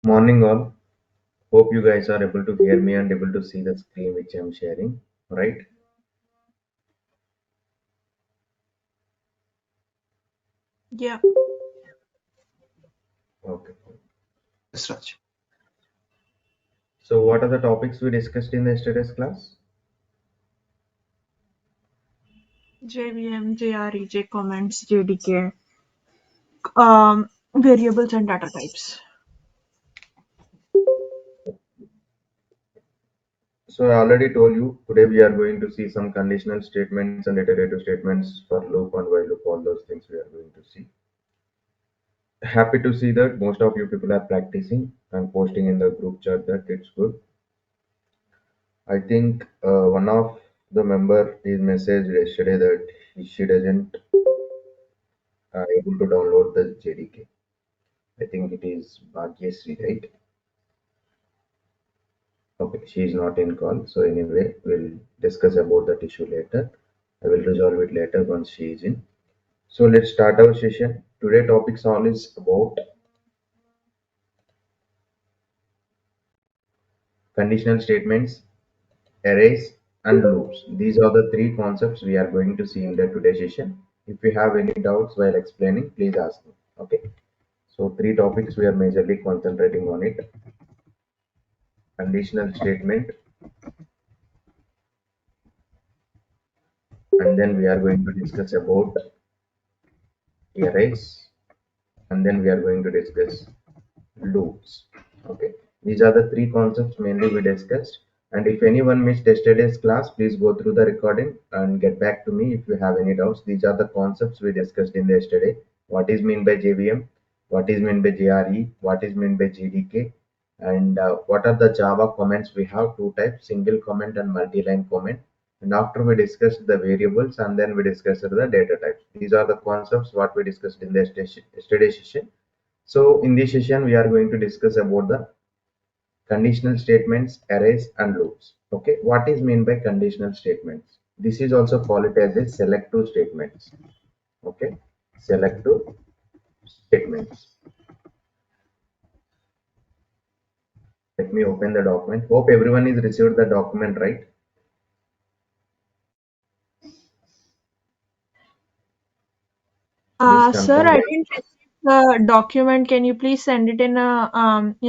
Morning all. Hope you guys are able to hear me and able to see the screen which I'm sharing. Right? Yeah. Okay. Yes, Raj. So what are the topics we discussed in yesterday's class? JVM, JRE, comments, JDK, variables and data types. So I already told you today we are going to see some conditional statements and iterative statements for loop and while loop, all those things we are going to see. Happy to see that most of you people are practicing and posting in the group chat that it's good. I think one of the member is messaged yesterday that she doesn't able to download the JDK. I think it is Bhagyasri, right? Okay, she is not in call. So anyway, we'll discuss about that issue later. I will resolve it later once she is in. So let's start our session. Today topic all is about conditional statements, arrays, and loops. These are the three concepts we are going to see in the today session. If you have any doubts while explaining, please ask me. Okay. So three topics we are majorly concentrating on it. Conditional statement, and then we are going to discuss about arrays, and then we are going to discuss loops. Okay, these are the three concepts mainly we discussed. And if anyone missed yesterday's class, please go through the recording and get back to me if you have any doubts. These are the concepts we discussed in the yesterday. What is meant by JVM? What is meant by JRE? What is meant by GDK? And what are the Java comments we have? Two types: single comment and multi-line comment. And after we discussed the variables, and then we discussed the data types. These are the concepts what we discussed in the yesterday session. So in this session, we are going to discuss about the conditional statements, arrays, and loops. Okay, what is meant by conditional statements? This is also called it as a selective statements. Okay, selective statements. Let me open the document. Hope everyone is received the document, right? Please Sir, confirm I that. didn't receive the document. Can you please send it in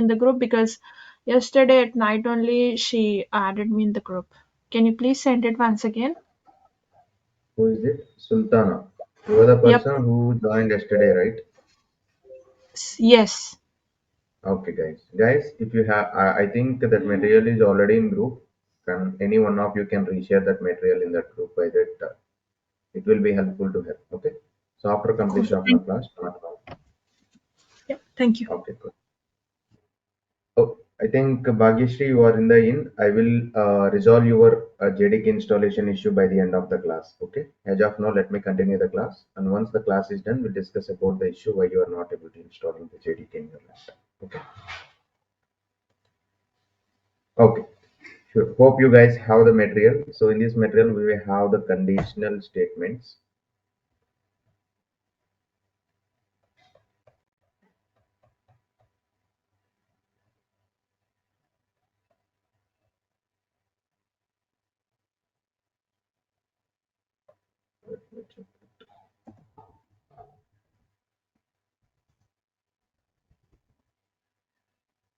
the group because yesterday at night only she added me in the group. Can you please send it once again? Who is it? Sultana. You are the Yep. person who joined yesterday, right? Yes. Okay, guys. Guys, if you have, I think that material is already in group. Can any one of you can reshare that material in that group by that? It will be helpful to help. Okay. So after Cool. completion of my Thank class, not now. Yep. Thank you. Okay, good. Oh, I think Bhagyashree, you are in the in. I will resolve your JDK installation issue by the end of the class. Okay. As of now, let me continue the class. And once the class is done, we'll discuss about the issue why you are not able to install the JDK in your laptop. Okay. Okay. Sure. Hope you guys have the material. So in this material, we will have the conditional statements. Let me check.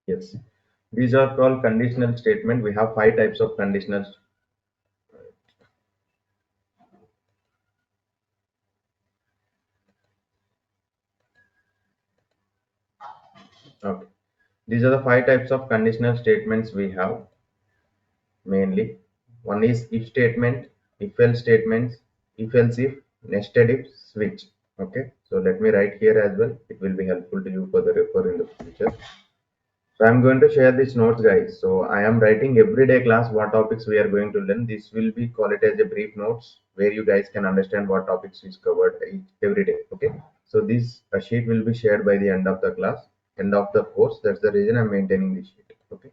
Yes. These are called conditional statement. We have five types of conditional. Okay. These are the five types of conditional statements we have mainly. One is if statement, if else statements, if else if, nested if, switch. Okay. So let me write here as well. It will be helpful to you for the refer in the future. So I'm going to share these notes, guys. So I am writing everyday class what topics we are going to learn. This will be call it as a brief notes where you guys can understand what topics is covered every day. Okay. So this sheet will be shared by the end of the class, end of the course. That's the reason I'm maintaining this sheet. Okay.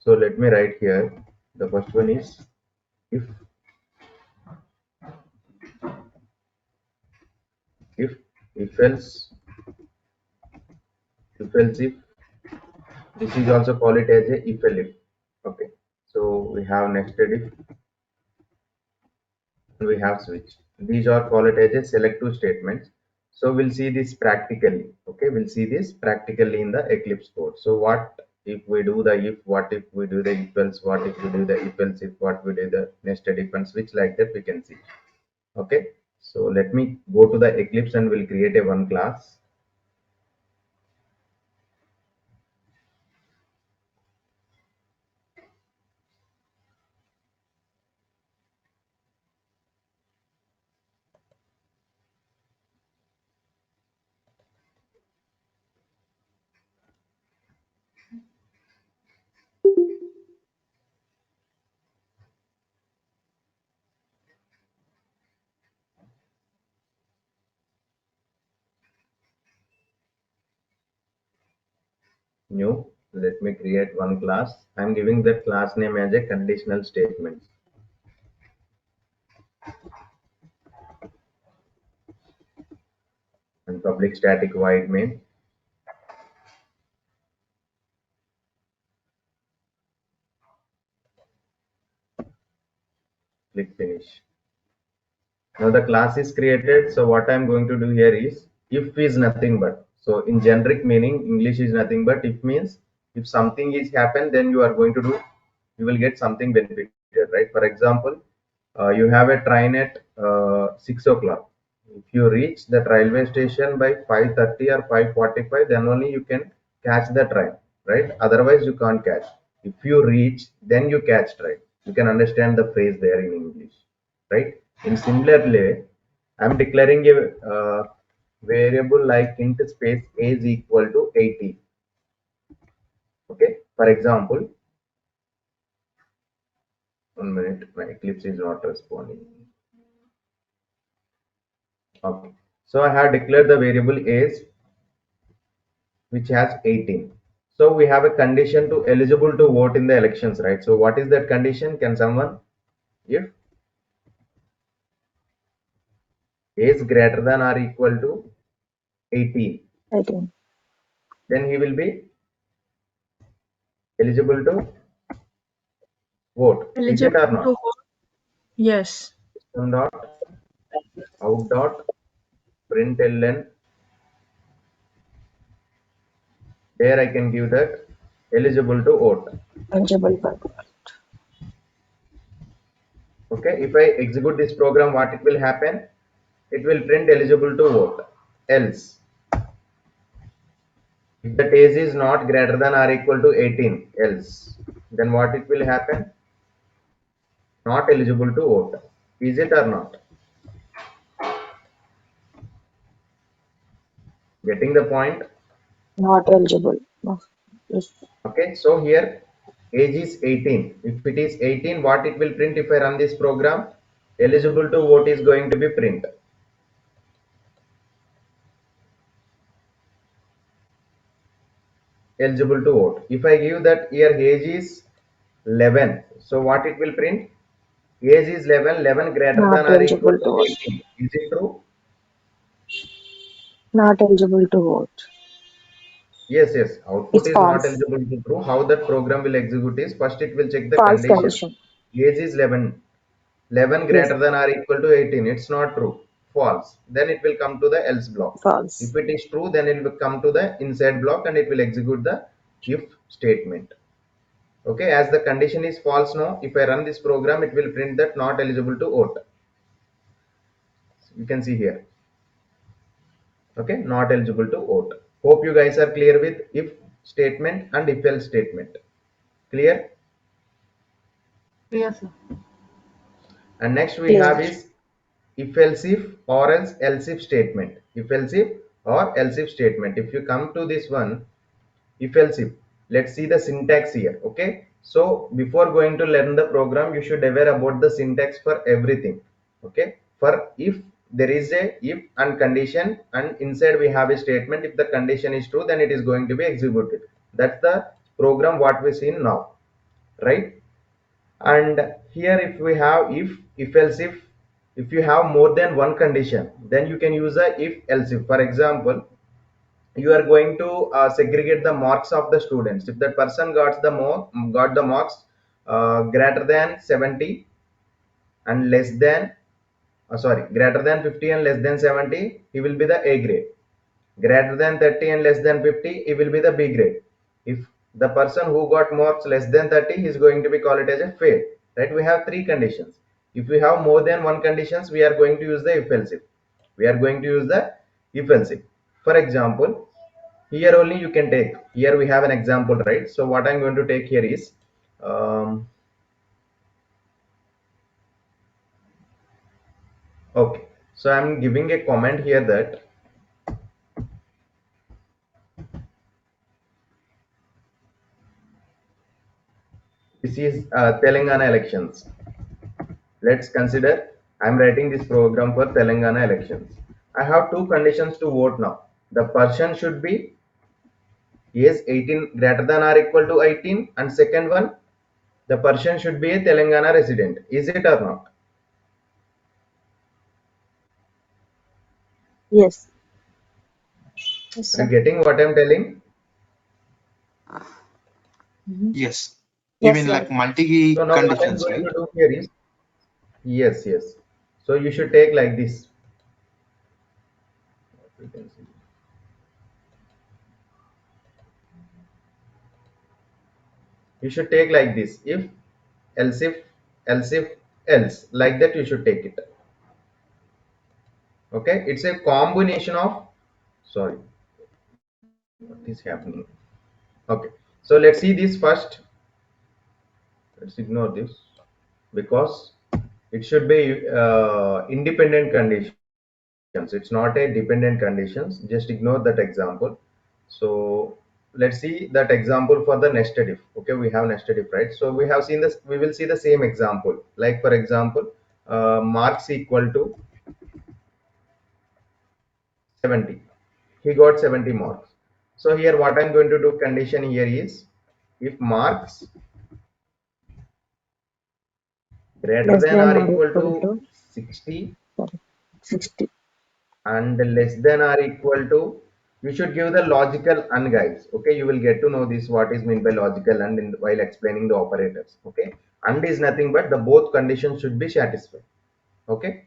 So let me write here. The first one is if if if else if else if This is also called it as a if else if. Okay, so we have nested if, we have switch. These are called as a selective statements. So we'll see this practically. Okay, we'll see this practically in the Eclipse code. So what if we do the if, what if we do the if else, what if we do the if else if, what we do the nested if, and switch, like that we can see. Okay, so let me go to the Eclipse and we'll create a one class. New, let me create one class. I'm giving that class name as a conditional statement, and public static void main. Click finish. Now the class is created. So what I'm going to do here is if is nothing but. So in generic meaning, English is nothing but if means if something is happened, then you are going to do, you will get something benefited, right? For example, you have a train at 6 o'clock. If you reach the railway station by 5:30 or 5:45, then only you can catch the train, right? Otherwise you can't catch. If you reach, then you catch train. You can understand the phrase there in English, right? In similar way, I'm declaring a variable like int space a is equal to 80. Okay, for example, 1 minute, my Eclipse is not responding. Okay, so I have declared the variable age, which has 18. So we have a condition to eligible to vote in the elections, right? So what is that condition? Can someone, if age greater than or equal to 18, 18. then he will be eligible to vote. Is it Eligible or to not? vote? Yes. System dot out dot println. There I can give that eligible to vote. Eligible for Okay, if I execute this program, what it will happen? It will print eligible to vote. Else, if the age is not greater than or equal to 18, else, then what it will happen? Not eligible to vote. Is it or not? Getting the point? not eligible. No. Yes. Okay, so here age is 18. If it is 18, what it will print if I run this program? Eligible to vote is going to be print. Eligible to vote. If I give that here age is 11, so what it will print? Age is 11, 11 greater Not than or equal eligible to to vote. 18. Is it true? Not eligible to vote. Yes, yes. Output It's is not false. eligible to true. How that program will execute is first it will check the False condition. condition. Age is 11. 11 Yes. greater than or equal to 18. It's not true. False. Then it will come to the else block. False. If it is true, then it will come to the inside block and it will execute the if statement. Okay, as the condition is false now, if I run this program, it will print that not eligible to vote. You can see here. Okay, not eligible to vote. Hope you guys are clear with if statement and if else statement. Clear? Yes, sir. And next we Clear. have is if else if or else if statement. If else if or else if statement. If you come to this one, if else if, let's see the syntax here. Okay, so before going to learn the program, you should aware about the syntax for everything. Okay, for if there is a if and condition, and inside we have a statement. If the condition is true, then it is going to be executed. That's the program what we see now, right? And here if we have if else if you have more than one condition, then you can use a if else if. For example, you are going to segregate the marks of the students. If that person got the marks greater than 70 and less than sorry, greater than 50 and less than 70, he will be the A grade. Greater than 30 and less than 50, he will be the B grade. If the person who got marks less than 30, he is going to be called as a fail. Right? We have three conditions. If we have more than one conditions, we are going to use the if else if. We are going to use the if else if. For example, here only you can take. Here we have an example, right? So what I'm going to take here is okay. So I'm giving a comment here that this is Telangana elections. Let's consider I'm writing this program for Telangana elections. I have two conditions to vote now. The person should be is 18 greater than or equal to 18, and second one, the person should be a Telangana resident. Is it or not? Yes. Yes, Are you sir. getting what I'm telling? Yes. You Yes, mean sir. like multi So now what I'm conditions, going right? to do here is yes, yes. So you should take like this. You can see. You should take like this. Else if, else if, else. Like that you should take it. Okay. It's a combination of sorry. What is happening? Okay. So let's see this first. Let's ignore this because it should be independent conditions. It's not a dependent conditions. Just ignore that example. So let's see that example for the nested if. Okay, we have nested if, right? So we have seen this. We will see the same example. Like for example, marks equal to 70. He got 70 marks. So here what I'm going to do condition here is if marks greater Less than than or or equal equal to to, 60 sorry, 60. and less than or equal to, you should give the logical and, guys. Okay, you will get to know this what is meant by logical and while explaining the operators. Okay, and is nothing but the both conditions should be satisfied. Okay,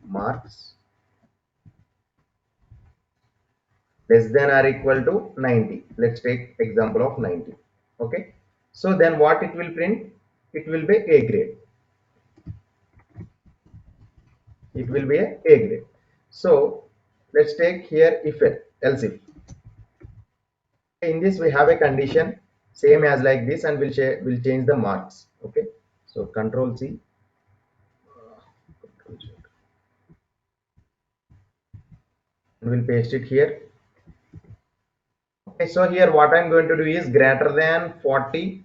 marks less than or equal to 90. Let's take example of 90. Okay, so then what it will print? It will be A grade. It will be a grade. So let's take here if else if. In this we have a condition same as like this, and we'll change the marks. Okay, so control C, and we'll paste it here. Okay, so here what I'm going to do is greater than 40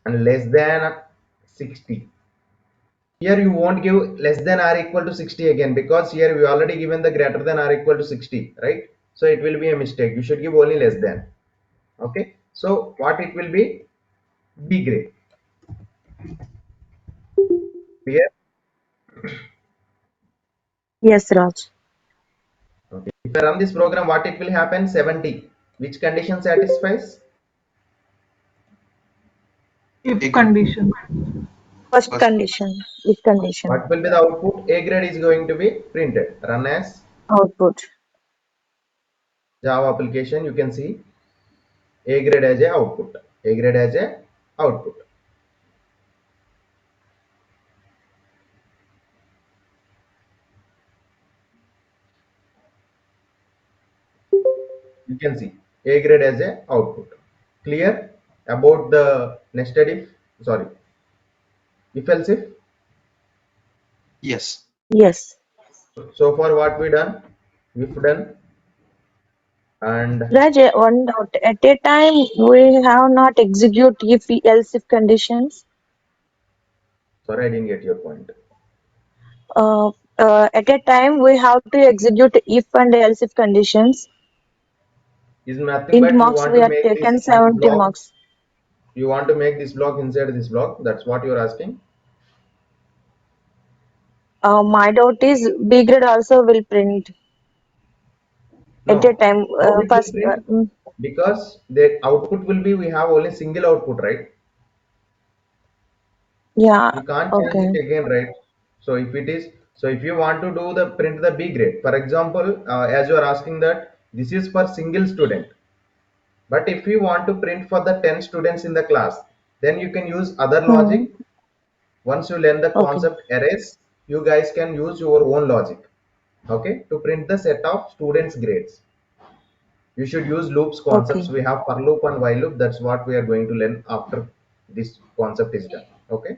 and less than 60. Here you won't give less than or equal to 60 again, because here we already given the greater than or equal to 60, right? So it will be a mistake. You should give only less than. Okay, so what it will be? B grade. Here, Yes, Raj. okay. If I run this program, what it will happen? 70. Which condition satisfies? If A grade. condition. First First. condition, if condition, What will be the output? A grade is going to be printed. Run as output. Java application. You can see A grade as a output. A grade as a output. You can see A grade as a output. Clear about the nested if? Sorry, if else if. Yes. Yes. So far what we done? If done and Raj, one doubt. At a time, we have not execute if else if conditions. sorry, I didn't get your point. Uh, at a time, we have to execute if and else if conditions. Is nothing Int but you marks, want we to have make this taken 70 block. marks. You want to make this block inside this block. That's what you're asking. My doubt is B grade also will print. at a No. time. How it will First, print? Because the output will be, we have only single output, right? yeah, You can't change okay, it again, right? So if it is, so if you want to do the print the B grade, for example, as you are asking that this is for single student, but if you want to print for the 10 students in the class, then you can use other hmm, logic. Once you learn the okay, concept arrays, you guys can use your own logic, okay, to print the set of students grades. You should use loops concepts. okay, We have for loop and while loop. That's what we are going to learn after this concept is done. Okay.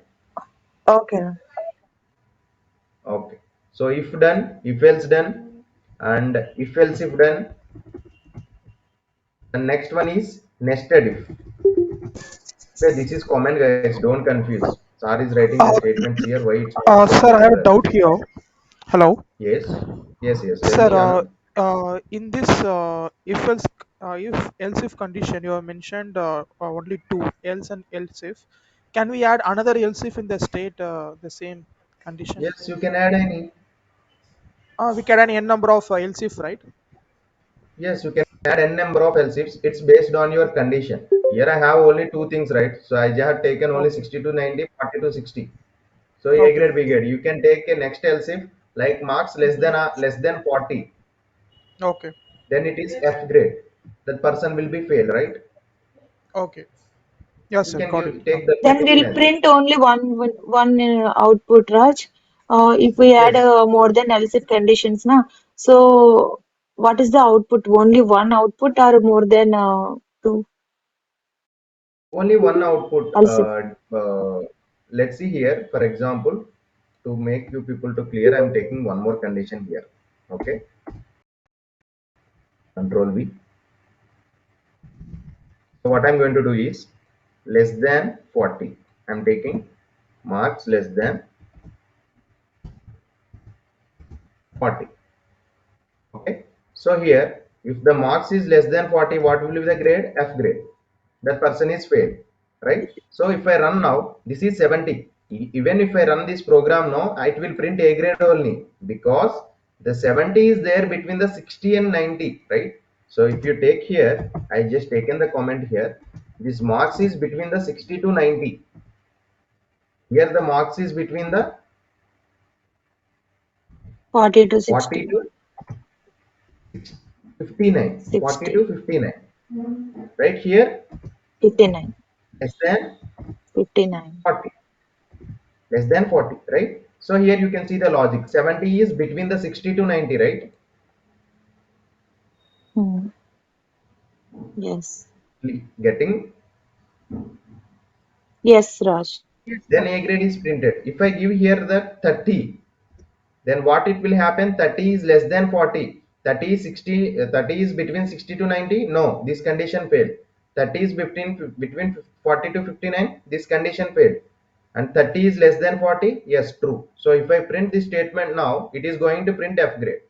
okay. Okay. So if done, if else done, and if else if done, and next one is nested if. Okay, this is common, guys. Don't confuse. Sir is writing the Uh, statements here. Why it's not showing Sir, in I have a the. doubt here. Hello. Yes. Yes. Yes. Tell Sir, me, Anand. in this if else if condition, you have mentioned only two, else and else if. Can we add another else if in the state, the same condition? Yes, you can add any. We can add n number of else if, right? Yes, you can add n number of else ifs. It's based on your condition. Here I have only two things, right? So I have taken only Okay. 60 to 90, 40 to 60. So A Okay. grade, B grade. You can take a next else if like marks less than 40. Okay. Then it is F grade. That person will be fail, right? Okay. Yes, You sir. can Got it. take that Then condition we'll as well. print only one output, Raj. If we add Yes, more than else if conditions, na. So what is the output? Only one output or more than two only one output. else if? Let's see here. For example, to make you people to clear, I'm taking one more condition here. Okay, Control V. So what I'm going to do is less than 40. I'm taking marks less than 40. Okay. So here, if the marks is less than 40, what will be the grade? F grade. That person is failed, right? So if I run now, this is 70. Even if I run this program now, it will print A grade only because the 70 is there between the 60 and 90, right? So if you take here, I just taken the comment here. This marks is between the 60 to 90. Here the marks is between the 40 to 40 60, to 59. 40 to 60, 59. Right here, 59, less than 59. 40. Less than 40, right? So here you can see the logic. 70 is between the 60 to 90, right? Hmm. Yes. Getting. Yes, Raj. Then A grade is printed. If I give here the 30, then what it will happen? 30 is less than 40. 30 is 60. 30 is between 60 to 90. No, this condition failed. 30 is between 40 to 59. This condition failed. And 30 is less than 40. Yes, true. So if I print this statement now, it is going to print F grade.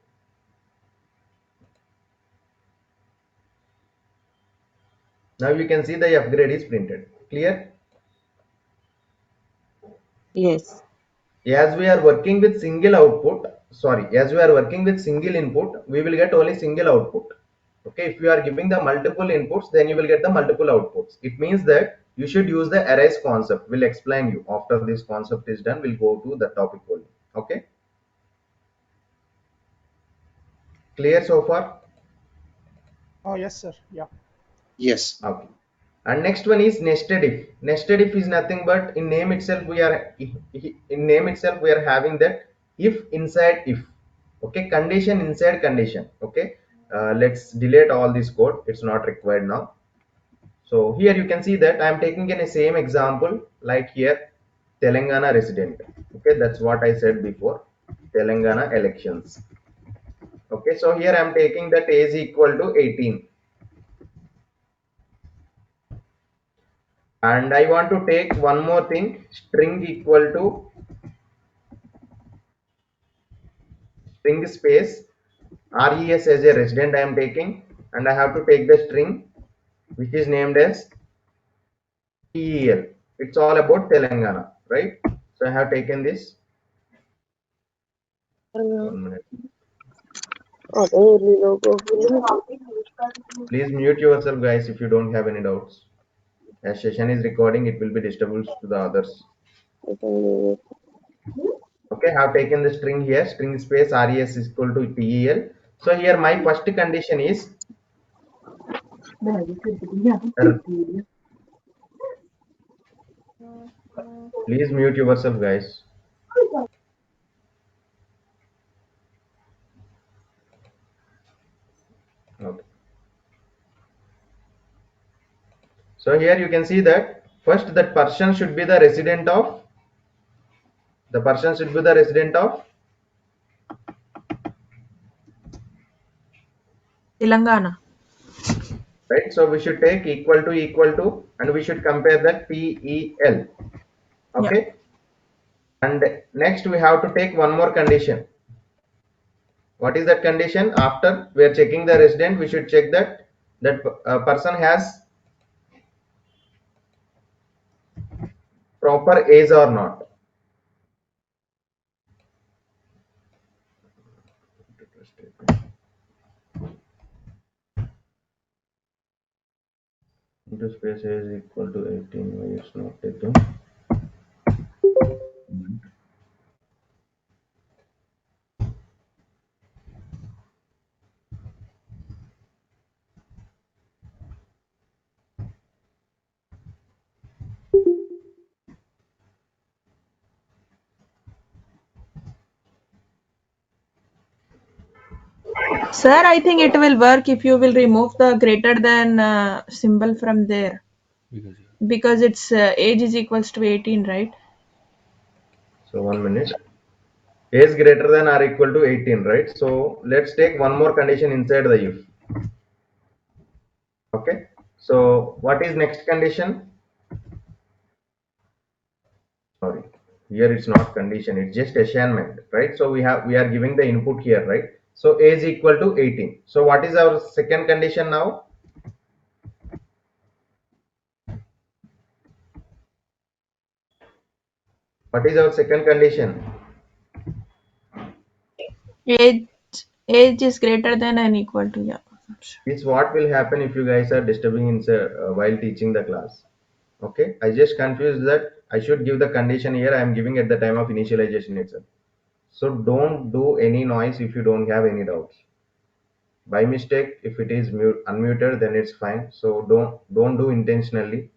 Now you can see the F grade is printed. Clear? Yes. As we are working with single output, sorry, as we are working with single input, we will get only single output. Okay, if you are giving the multiple inputs, then you will get the multiple outputs. It means that you should use the arrays concept. We'll explain you after this concept is done. We'll go to the topic only. Okay, clear so far? Oh, yes, sir. Yeah. Yes. Okay. And next one is nested if. Nested if is nothing but in name itself we are in name itself we are having that if inside if. Okay, condition inside condition. Okay, let's delete all this code. It's not required now. So here you can see that I am taking in a same example like here Telangana resident. Okay, that's what I said before. Telangana elections. Okay, so here I am taking that age equal to 18. And I want to take one more thing, string equal to string space res as a resident I am taking, and I have to take the string which is named as tel. It's all about Telangana, right? So I have taken this. Uh, 1 minute. Please mute yourself, guys, if you don't have any doubts. As session is recording, it will be disturbance to the others. Okay, I have taken the string here, string space res is equal to tel. So here my first condition is please mute yourself, guys. Okay. So here you can see that first that person should be the resident of Telangana. right. So we should take equal to and we should compare that PEL. Yeah. Okay. And next we have to take one more condition. What is that condition? After we are checking the resident, we should check that person has proper age or not. Into space is equal to 18. Why it's not taken? Sir, I think it will work if you will remove the greater than symbol from there. Because its age is equals to 18, right? So 1 minute. Age greater than or equal to 18, right? So let's take one more condition inside the if. Okay. So what is next condition? Sorry, here it's not condition, it's just assignment, right? So we are giving the input here, right? So age equal to 18. So what is our second condition now? What is our second condition? Age is greater than and equal to, yeah. It's what will happen if you guys are disturbing inside while teaching the class. Okay, I just confused that I should give the condition here. I am giving at the time of initialization itself. So don't do any noise if you don't have any doubts. By mistake, if it is unmuted, then it's fine. So don't do intentionally.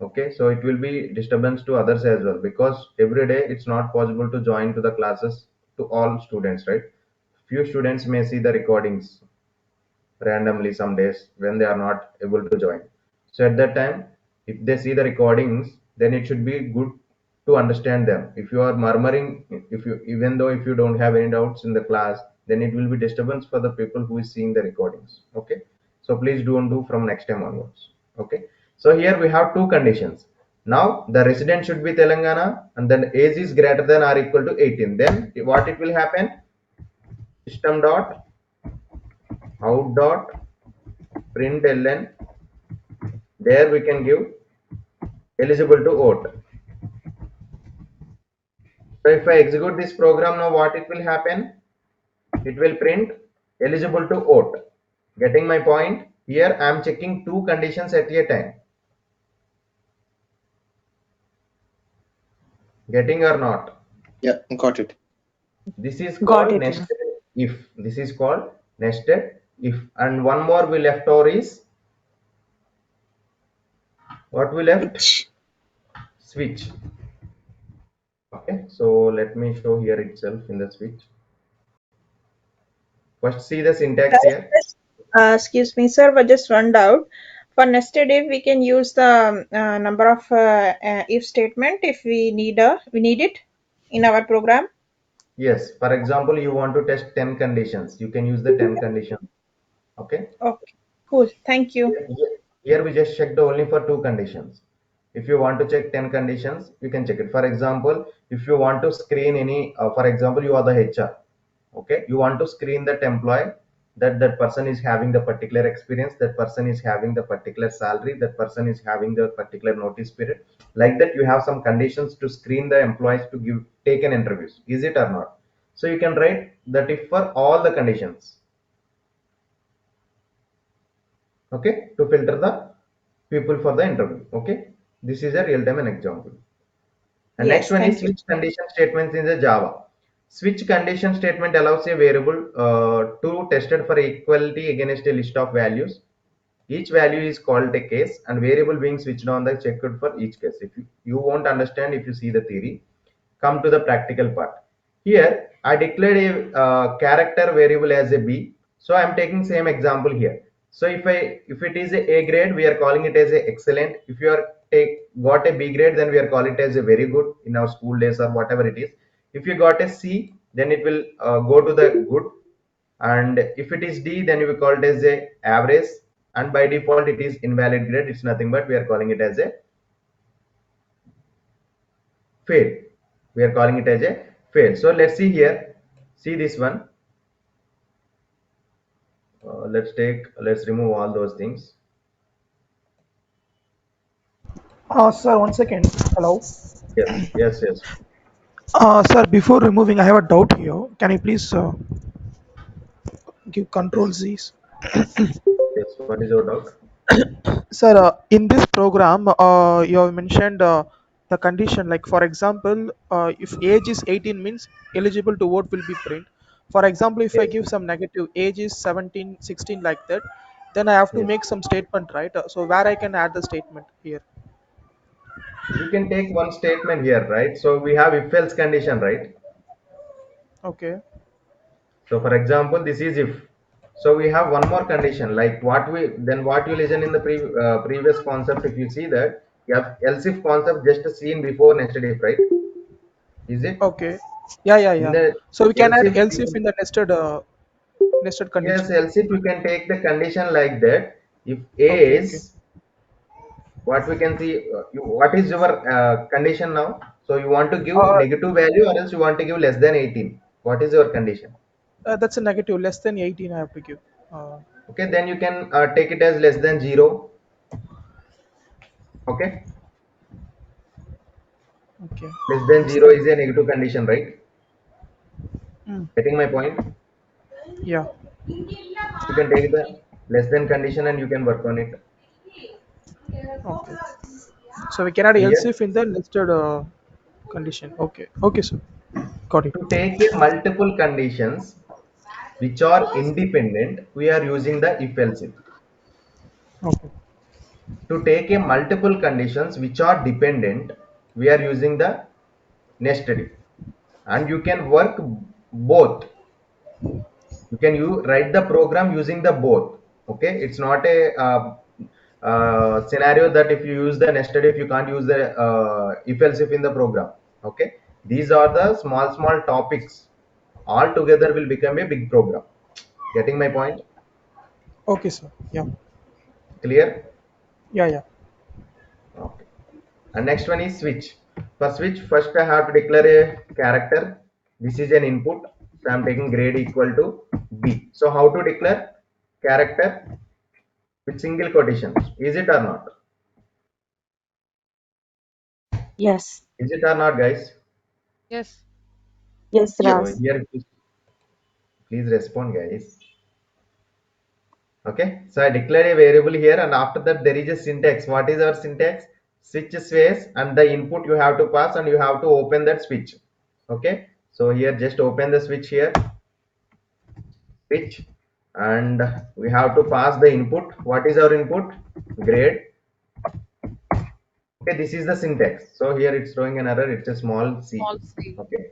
Okay, so it will be disturbance to others as well, because every day it's not possible to join to the classes to all students, right? Few students may see the recordings randomly some days when they are not able to join. So at that time, if they see the recordings, then it should be good to understand them. If you are murmuring, if you even though if you don't have any doubts in the class, then it will be disturbance for the people who is seeing the recordings. Okay, so please don't do from next time onwards. Okay, so here we have two conditions. Now the resident should be Telangana and then age is greater than or equal to 18. Then what it will happen? System dot out dot println, there we can give eligible to vote. So if I execute this program now, what it will happen? It will print eligible to vote. Getting my point? Here I am checking two conditions at a time. Getting or not? Yeah, got it. This is Got called it. nested if. This is called nested if. And one more we left over is what we left? Which Switch. Okay, so let me show here itself in the switch. First see the syntax here. Excuse me, sir, but just one doubt. For nested if, we can use the number of if statement if we need it in our program. Yes, for example, you want to test 10 conditions. You can use the 10 conditions. Okay. Okay, cool. Thank you. Here we just checked only for two conditions. If you want to check 10 conditions, you can check it. For example, if you want to screen any, for example, you are the HR. Okay. You want to screen that employee, that person is having the particular experience, that person is having the particular salary, that person is having the particular notice period. Like that, you have some conditions to screen the employees to take an interviews. Is it or not? So you can write that if for all the conditions. okay, to filter the people for the interview. Okay, this is a real-time example. And next Yes, one is thank you. switch condition statements in the Java. Switch condition statement allows a variable to tested for equality against a list of values. Each value is called a case and variable being switched on the checked for each case. If you won't understand if you see the theory, come to the practical part. Here, I declared a character variable as a B. So I'm taking same example here. So if it is a grade, we are calling it as a excellent. If you are got a B grade, then we are calling it as a very good in our school days or whatever it is. If you got a C, then it will go to the good. And if it is D, then we call it as a average. And by default, it is invalid grade. It's nothing but we are calling it as a fail. We are calling it as a fail. So let's see here. See this one. Let's remove all those things. Sir, one second. Hello. Yes, yes, yes, Sir, before removing, I have a doubt here. Can you please give Control yes, Z's? yes. What is your doubt? Sir, in this program, you have mentioned the condition. Like for example, if age is 18 means eligible to vote will be print. For example, if I Yes, give some negative, age is 17, 16 like that, then I have to yes. make some statement, right? So where I can add the statement here. You can take one statement here, right? So we have if else condition, right? Okay. So for example, this is if. So we have one more condition, like what you listen in the previous concept. If you see that you have else if concept just seen before nested if, right? Is it Okay. Yeah, yeah, in yeah. the So we can else add if? else if in the nested Yes, condition. else if you can take the condition like that. If Okay, A okay. is what we can see, what is your condition now? So you want to give Uh, negative value or else you want to give less than 18. What is your condition? that's a negative, less than 18 I have to give. Uh, Okay, then you can take it as less than 0. Okay, okay. less than Less 0 than. is a negative condition, right? Mm, Getting my point? yeah. You can take the less than condition and you can work on it. Okay. So we can add else Clear? if in the nested condition. Okay. Okay, sir. Got it. To take a multiple conditions which are independent, we are using the if else if. Okay. To take a multiple conditions which are dependent, we are using the nested if. And you can work both. You can write the program using the both. Okay, it's not a scenario that if you use the nested if you can't use the if else if in the program. Okay, these are the small topics all together will become a big program. Getting my point? Okay, sir. Yeah. Clear? Yeah, yeah. Okay. And next one is switch. For switch, first I have to declare a character. This is an input, so I'm taking grade equal to B. So how to declare character with single quotations? Is it or not? Yes, Is it or not, guys? Yes. yes, So Ras. here, please respond, guys. Okay. So I declare a variable here, and after that there is a syntax. What is our syntax? Switch space, and the input you have to pass, and you have to open that switch. Okay. So here, just open the switch here, switch, and we have to pass the input. What is our input? Grade. Okay, this is the syntax. So here it's throwing an error. It's a small c. Small c. Okay.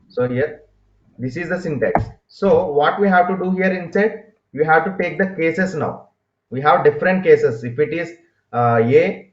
So here, this is the syntax. So what we have to do here inside, you have to take the cases now. We have different cases. If it is A,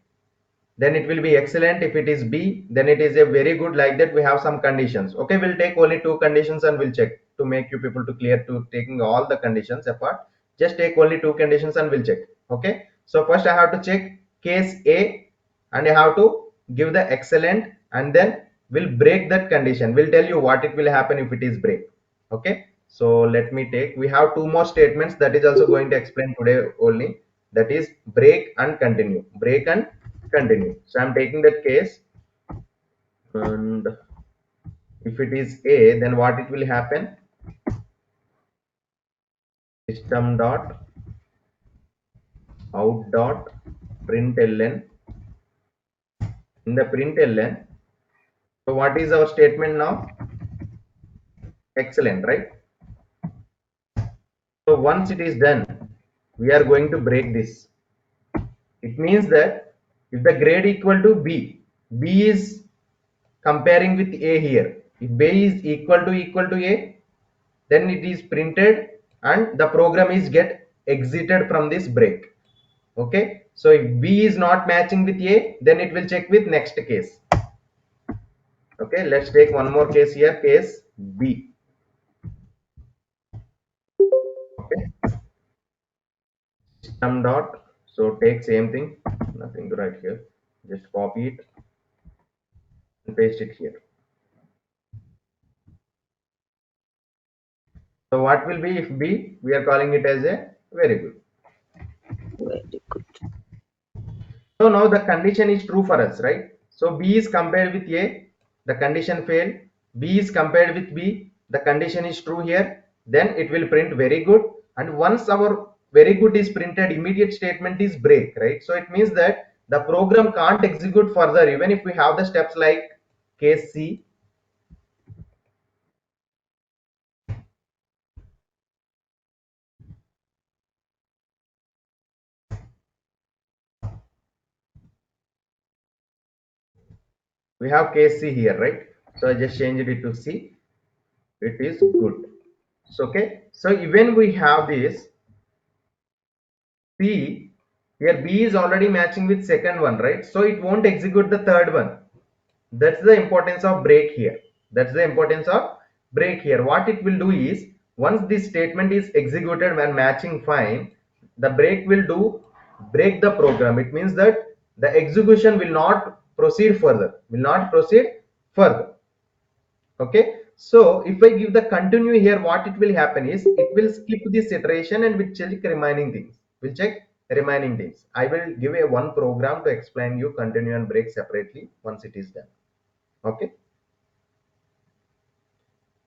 then it will be excellent. If it is B, then it is a very good. Like that, we have some conditions. Okay, we'll take only two conditions and we'll check to make you people to clear to taking all the conditions apart. Just take only two conditions and we'll check. Okay, so first I have to check case A and I have to give the excellent, and then we'll break that condition. We'll tell you what it will happen if it is break. Okay, so let me take, we have two more statements that is also going to explain today only, that is break and continue. Break and continue. So I'm taking that case, and if it is A, then what it will happen? System dot out dot println. In the println, so what is our statement now? Excellent, right? So once it is done, we are going to break this. It means that if the grade equal to B, B is comparing with A here. If B is equal to A, then it is printed and the program is get exited from this break. Okay, so if B is not matching with A, then it will check with next case. Okay, let's take one more case here, case B. Okay, system dot, so take same thing, nothing to write here, just copy it and paste it here. So what will be if B? We are calling it as a very good. Very good. So now the condition is true for us, right? So B is compared with A, the condition failed. B is compared with B, the condition is true here. Then it will print very good. And once our very good is printed, immediate statement is break, right? So it means that the program can't execute further even if we have the steps like case C. We have case C here, right? So I just changed it to C. It is good. So okay. So even we have this C, here B is already matching with second one, right? So it won't execute the third one. That's the importance of break here. That's the importance of break here. What it will do is, once this statement is executed when matching fine, the break will do break the program. It means that the execution will not proceed further, will not proceed further. Okay, so if I give the continue here, what it will happen is it will skip this iteration and will check remaining things, will check remaining things. I will give a one program to explain you continue and break separately once it is done. Okay,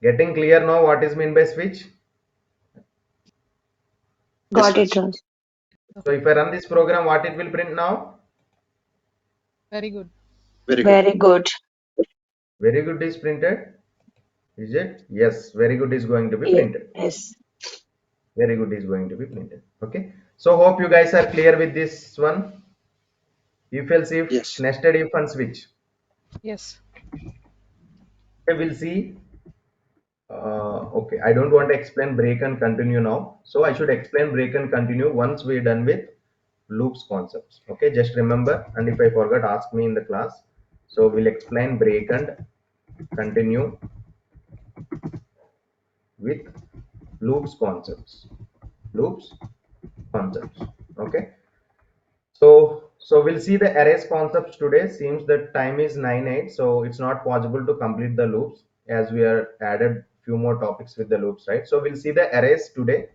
getting clear now what is mean by switch? Got it, Raj. So if I run this program, what it will print now? Very good. Very good. Very good is printed, is it? Yes, very good is going to be Yeah. printed. Yes. Very good is going to be printed. Okay, so hope you guys are clear with this one. If else if, Yes. nested if and switch. Yes. We'll see. Okay, I don't want to explain break and continue now. So I should explain break and continue once we're done with loops concepts. Okay, just remember, and if I forgot, ask me in the class. So we'll explain break and continue with loops concepts. Loops concepts. Okay. So we'll see the arrays concepts today. Seems that time is 9:08, so it's not possible to complete the loops as we are added few more topics with the loops, right? So we'll see the arrays today,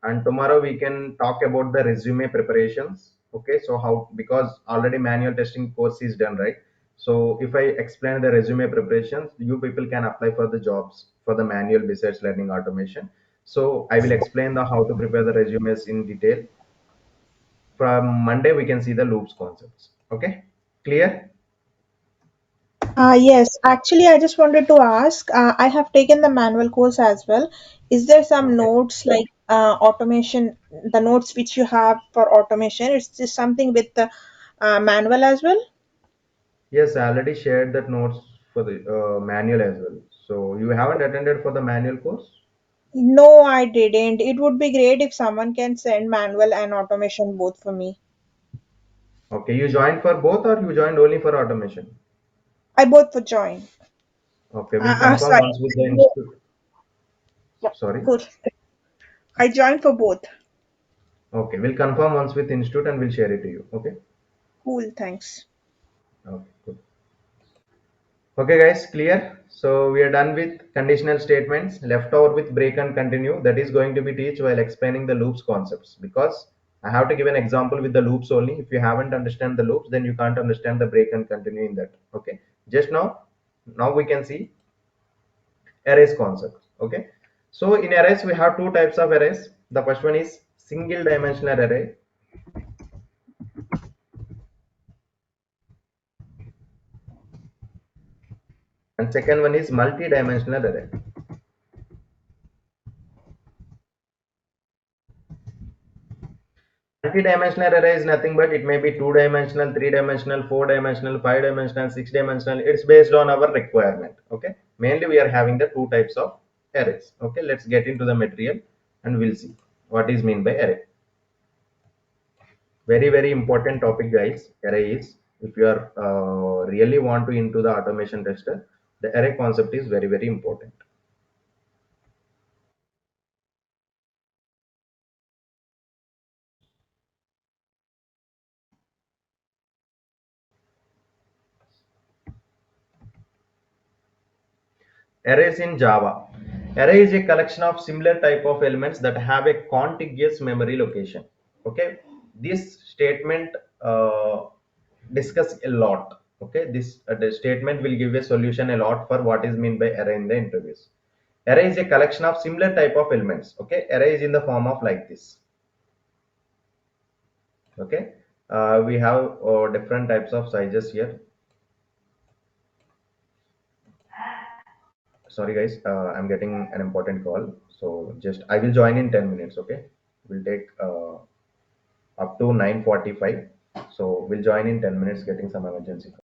and tomorrow we can talk about the resume preparations. Okay, so how, because already manual testing course is done, right? So if I explain the resume preparations, you people can apply for the jobs for the manual besides learning automation. So I will explain the how to prepare the resumes in detail. From Monday we can see the loops concepts. Okay, clear? Yes, actually, I just wanted to ask. I have taken the manual course as well. Is there some Okay. notes like automation, the notes which you have for automation? Is this something with the manual as well? Yes, I already shared that notes for the manual as well. So you haven't attended for the manual course? No, I didn't. It would be great if someone can send manual and automation both for me. Okay, you joined for both or you joined only for automation? I both would join. Okay, we'll confirm Sorry. once with the institute. Yep, Sorry. cool. I joined for both. Okay, we'll confirm once with institute and we'll share it to you. Okay. Cool, thanks. Okay, good. Okay, guys, clear? So we are done with conditional statements, left over with break and continue. That is going to be teach while explaining the loops concepts, because I have to give an example with the loops only. If you haven't understand the loops, then you can't understand the break and continue in that. Okay, just now we can see arrays concept. Okay, so in arrays we have two types of arrays. The first one is single dimensional array. and second one is multi-dimensional array. Multi-dimensional array is nothing but it may be two-dimensional, three-dimensional, four-dimensional, five-dimensional, six-dimensional. It's based on our requirement. Okay. Mainly we are having the two types of arrays. Okay. Let's get into the material and we'll see what is meant by array. Very important topic, guys. Array is, if you are really want to into the automation tester, the array concept is very important. Arrays in Java. Array is a collection of similar type of elements that have a contiguous memory location. Okay, this statement discuss a lot. Okay, this the statement will give a solution a lot for what is meant by array in the interviews. Array is a collection of similar type of elements. Okay, array is in the form of like this. Okay, we have different types of sizes here. Sorry guys, I'm getting an important call, so just I will join in 10 minutes. Okay, we'll take up to 9:45, so we'll join in 10 minutes, getting some emergency call.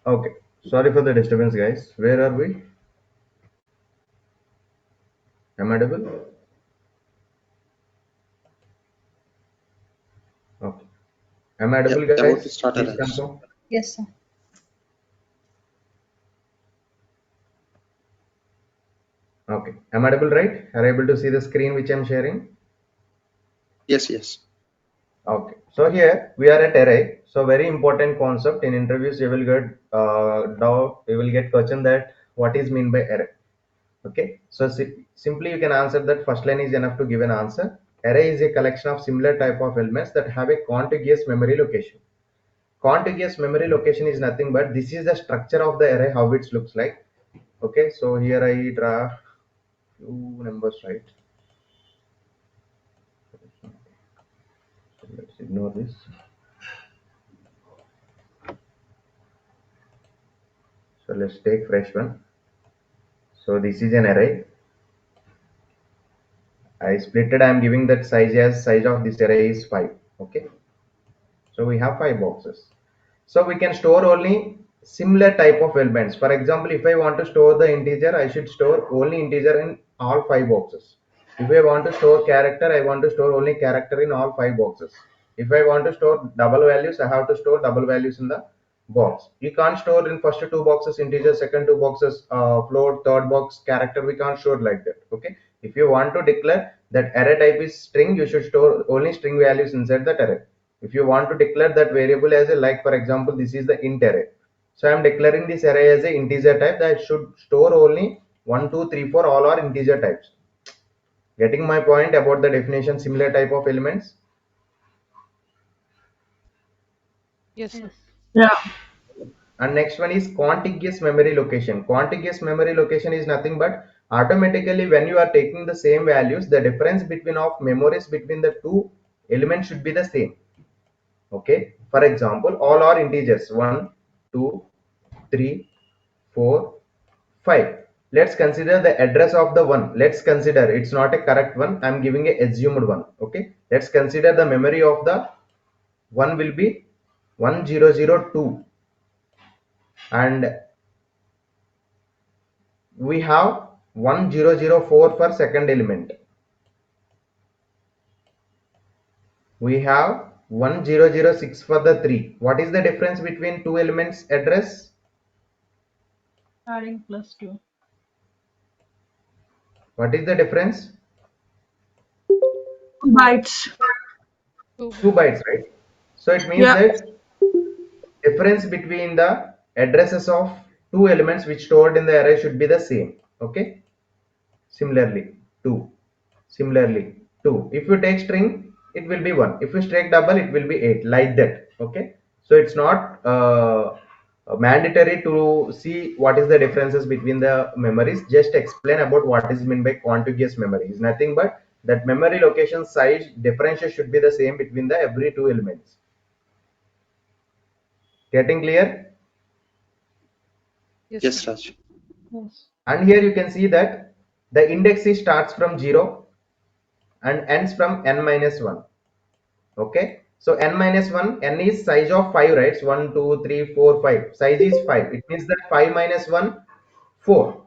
Okay, sorry for the disturbance, guys. Where are we? Am I audible? Okay. Am I Yeah, audible, about to guys? start a Please race. confirm. Yes, sir. Okay. Am I audible, right? Are you able to see the screen which I'm sharing? Yes, yes. Okay. So here we are at array. So very important concept in interviews. You will get doubt. You will get question that what is mean by array. Okay. So simply you can answer that first line is enough to give an answer. Array is a collection of similar type of elements that have a contiguous memory location. Contiguous memory location is nothing but this is the structure of the array, how it looks like. Okay. So here I draw few numbers, right? So let's ignore this. So let's take fresh one. So this is an array. I split it. I am giving that size as size of this array is 5. Okay. So we have 5 boxes. So we can store only similar type of elements. For example, if I want to store the integer, I should store only integer in all 5 boxes. If I want to store character, I want to store only character in all 5 boxes. If I want to store double values, I have to store double values in the box. You can't store in first 2 boxes integer, second 2 boxes float, third box character. We can't store like that. Okay. If you want to declare that array type is string, you should store only string values inside that array. If you want to declare that variable as a, like for example, this is the int array. So I am declaring this array as a integer type that should store only 1, 2, 3, 4, all are integer types. Getting my point about the definition similar type of elements? Yes, sir. Yes. Yeah. And next one is contiguous memory location. Contiguous memory location is nothing but automatically when you are taking the same values, the difference between of memories between the two elements should be the same. Okay. For example, all are integers 1, 2, 3, 4, 5. Let's consider the address of the one. Let's consider it's not a correct one. I'm giving a assumed one. Okay. Let's consider the memory of the one will be 1002 and we have 1004 for second element. We have 1006 for the 3. What is the difference between two elements address? Adding +2. What is the difference? Bytes. 2 2 bytes. bytes, right? So it means Yeah. that difference between the addresses of two elements which stored in the array should be the same. Okay. Similarly, 2. Similarly, 2. If you take string, it will be 1. If you take double, it will be 8. Like that. Okay. So it's not mandatory to see what is the differences between the memories. Just explain about what is meant by contiguous memory. It's nothing but that memory location size differential should be the same between the every two elements. Getting clear? Yes, sir. Yes, Raj. Yes. And here you can see that the index is starts from 0 and ends from n minus 1. Okay, so n minus 1, n is size of 5, right? 1, 2, 3, 4, 5. Size is 5. It means that 5 minus 1, 4.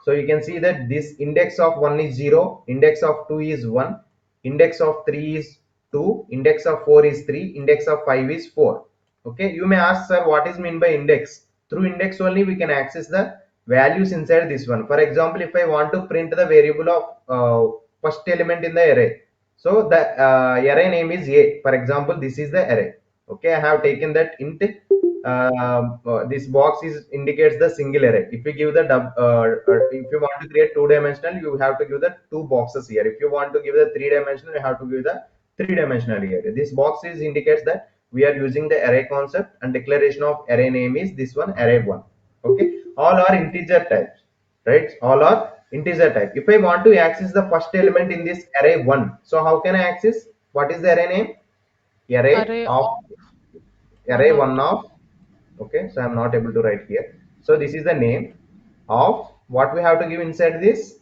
So you can see that this index of 1 is 0, index of 2 is 1, index of 3 is 2, index of 4 is 3, index of 5 is 4. Okay, you may ask, sir, what is mean by index? Through index only we can access the values inside this one. For example, if I want to print the variable of first element in the array, so the array name is a. For example, this is the array. Okay, I have taken that int. This box is indicates the single array. If you give the if you want to create two-dimensional, you have to give the two boxes here. If you want to give the three-dimensional, you have to give the three-dimensional here. This box is indicates that we are using the array concept and declaration of array name is this one array one. Okay, all are integer types, right? All are integer type. If I want to access the first element in this array 1, so how can I access? What is the array name? Array Array of of 1 array of 1 of. Okay, so I'm not able to write here. So this is the name of what we have to give inside this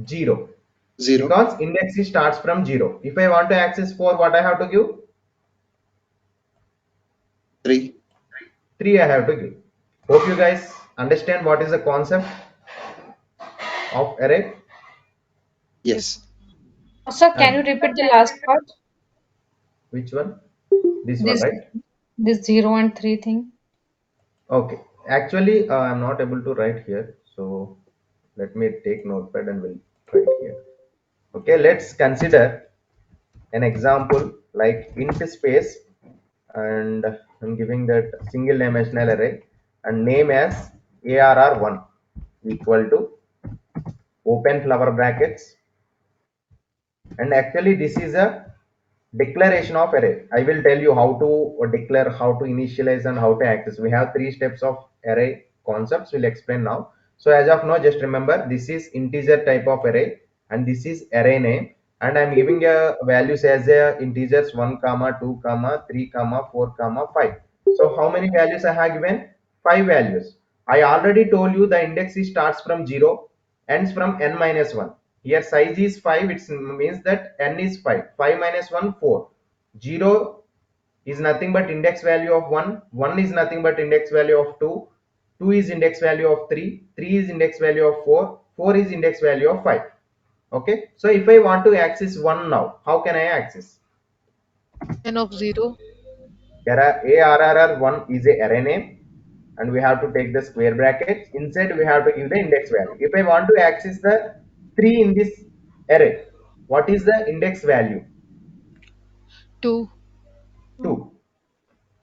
0 0. because index starts from 0. If I want to access 4, what I have to give? 3. 3 I have to give. Hope you guys understand what is the concept of array. Yes. Sir, can you And repeat the last part? which one? This one, This right? this 0 and 3 thing. Okay. Actually, I'm not able to write here. So let me take notepad and we'll write here. Okay, let's consider an example like int space, and I'm giving that single dimensional array and name as arr1 equal to open flower brackets, and actually this is a declaration of array. I will tell you how to declare, how to initialize, and how to access. We have 3 steps of array concepts, we'll explain now. So as of now, just remember this is integer type of array and this is array name, and I'm giving a values as a integers 1 comma 2 comma 3 comma 4 comma 5. So how many values I have given? 5 values. I already told you the index is starts from 0, ends from n minus 1. Here size is 5, it means that n is 5. 5 minus 1, 4. 0 is nothing but index value of 1. 1 is nothing but index value of 2. 2 is index value of 3. 3 is index value of 4. 4 is index value of 5. Okay. So if I want to access 1 now, how can I access? N of 0. ARRR1 is a array name, and we have to take the square brackets. Inside we have to give the index value. If I want to access the 3 in this array, what is the index value? 2. 2.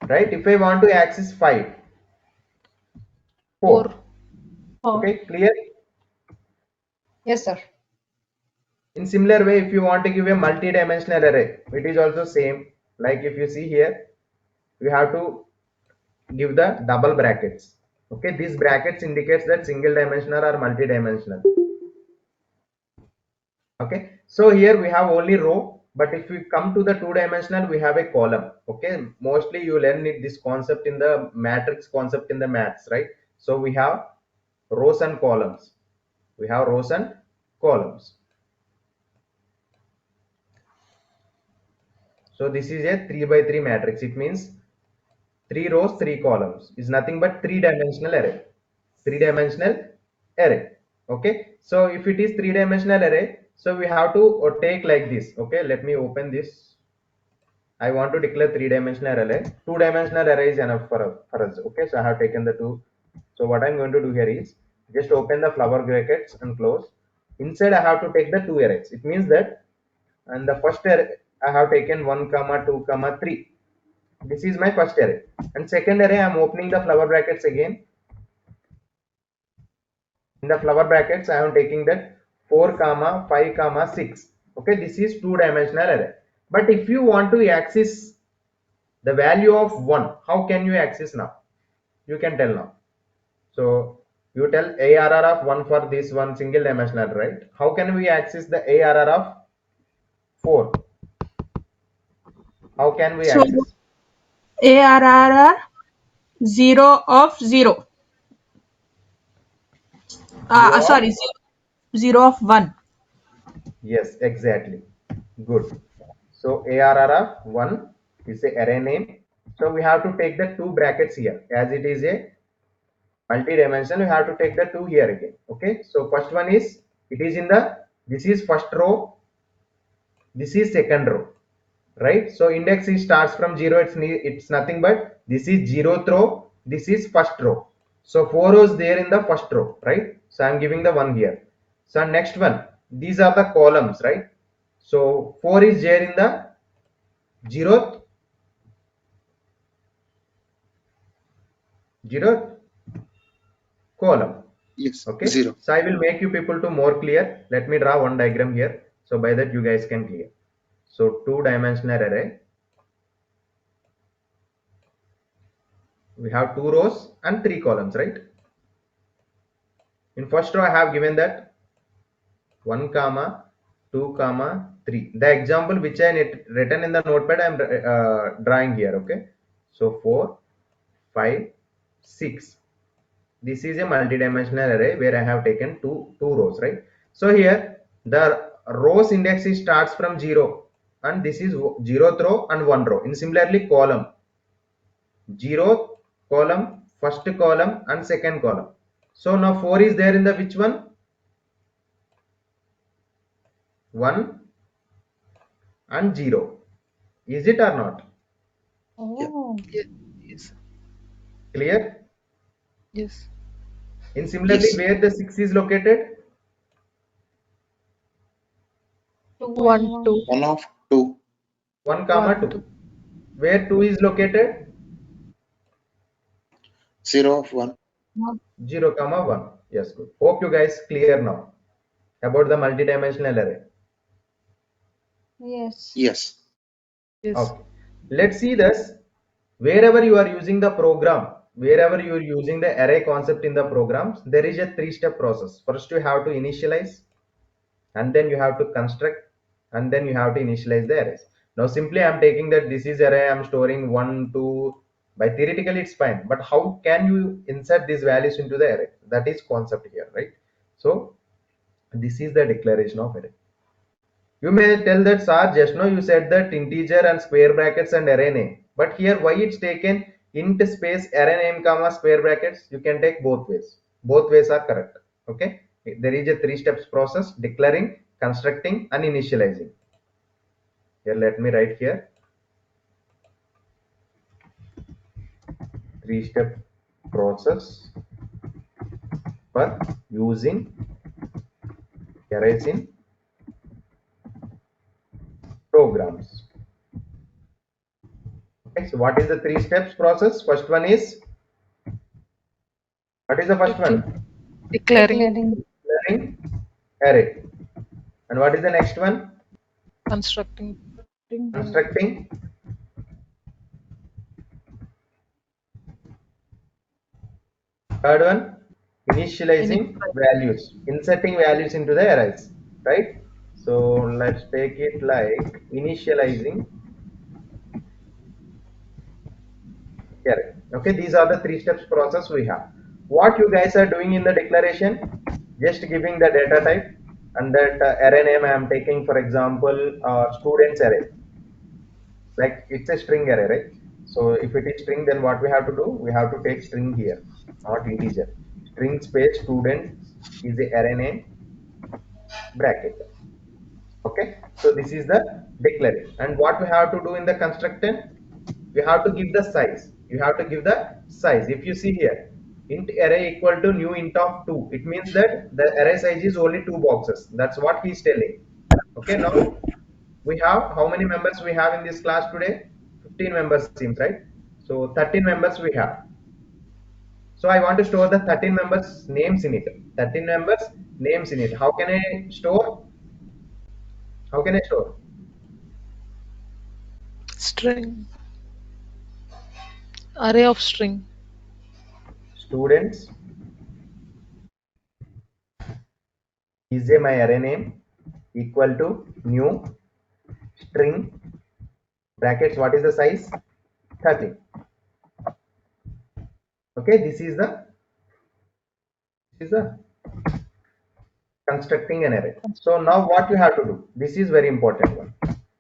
Right? If I want to access 5, 4. 4. Okay, clear? Yes, sir. In similar way, if you want to give a multi-dimensional array, it is also same. Like if you see here, we have to give the double brackets. Okay, these brackets indicates that single dimensional or multi-dimensional. Okay, so here we have only row, but if we come to the 2-dimensional, we have a column. Okay, mostly you learn this concept in the matrix concept in the maths, right? So we have rows and columns. We have rows and columns. So this is a 3 by 3 matrix. It means 3 rows, 3 columns is nothing but 3-dimensional array. 3-dimensional array. Okay, so if it is 3-dimensional array, so we have to take like this. Okay, let me open this. I want to declare 3-dimensional array. 2-dimensional array is enough for us. Okay, so I have taken the 2. So what I'm going to do here is just open the flower brackets and close. Inside I have to take the 2 arrays. It means that, and the first array I have taken 1 comma 2 comma 3. This is my first array, and second array I'm opening the flower brackets again. In the flower brackets I am taking that 4 comma 5 comma 6. Okay, this is 2-dimensional array. But if you want to access the value of 1, how can you access now? You can tell now. So you tell ARR of 1 for this one single dimensional, right? How can we access the ARR of 4? How can we So access? ARR 0 of 0. 0 of, Sorry, 0 of 1. yes, exactly. Good. So ARR of 1 is a array name. So we have to take the 2 brackets here. As it is a multi-dimensional, we have to take the 2 here again. Okay. So first one is, it is in the, this is first row, this is second row, right? So index is starts from 0. It's nothing but this is 0th row, this is first row. So 4 rows there in the first row, right? So I'm giving the 1 here. So next one, these are the columns, right? So 4 is there in the 0th column. Yes. Okay, 0. so I will make you people to more clear. Let me draw one diagram here, so by that you guys can clear. So 2-dimensional array, we have 2 rows and 3 columns, right? In first row I have given that 1 comma 2 comma 3. The example which I written in the notepad I am drawing here. Okay, so 4 5 6. This is a multi-dimensional array where I have taken two rows, right? So here the rows index is starts from 0, and this is 0th row and 1 row. In similarly column, zeroth column, first column, and second column. So now 4 is there in the which one? 1 and 0. Is it or not? Oh. Yes. Yes. Clear? Yes. In similarly, Yes. where the 6 is located? 2 and 1. 1 of 2. 1 comma 1, 2. 2. Where 2 is located? 0 of 1. 0 comma 1. Yes, good. Hope you guys clear now about the multidimensional array. Yes. Yes. Yes. Okay. Let's see this. Wherever you are using the program, wherever you are using the array concept in the programs, there is a 3-step process. First, you have to initialize, and then you have to construct, and then you have to initialize the arrays. Now, simply I'm taking that this is array, I'm storing 1, 2. By theoretically, it's fine. But how can you insert these values into the array? That is concept here, right? So, this is the declaration of array. You may tell that, sir, just now you said that integer and square brackets and array name. But here, why it's taken int space array name comma square brackets? You can take both ways. Both ways are correct. Okay. There is a 3 steps process: declaring, constructing, and initializing. Here, let me write here 3-step process for using arrays in programs. Okay. So, what is the 3 steps process? First one is, what is the first Declaring. one? Declaring. Declaring array. And what is the next one? Constructing. Constructing. Third one, initializing Initialize. values, inserting values into the arrays, right? So let's take it like initializing array. Okay, these are the 3 steps process we have. What you guys are doing in the declaration, just giving the data type and that array name I am taking, for example, students array. Like it's a string array, right? So if it is string, then what we have to do? We have to take string here, not integer. String space students is the array name bracket. Okay, so this is the declaring. And what we have to do in the constructor? We have to give the size. You have to give the size. If you see here, int array equal to new int of 2, it means that the array size is only 2 boxes. That's what he's telling. Okay, now we have how many members we have in this class today? 15 members seems, right? So 13 members we have. So I want to store the 13 members names in it. 13 members names in it. How can I store? How can I store? String. Array of string. Students is a my array name equal to new string brackets. What is the size? 13. Okay, this is the constructing an array. So now what you have to do? This is very important one.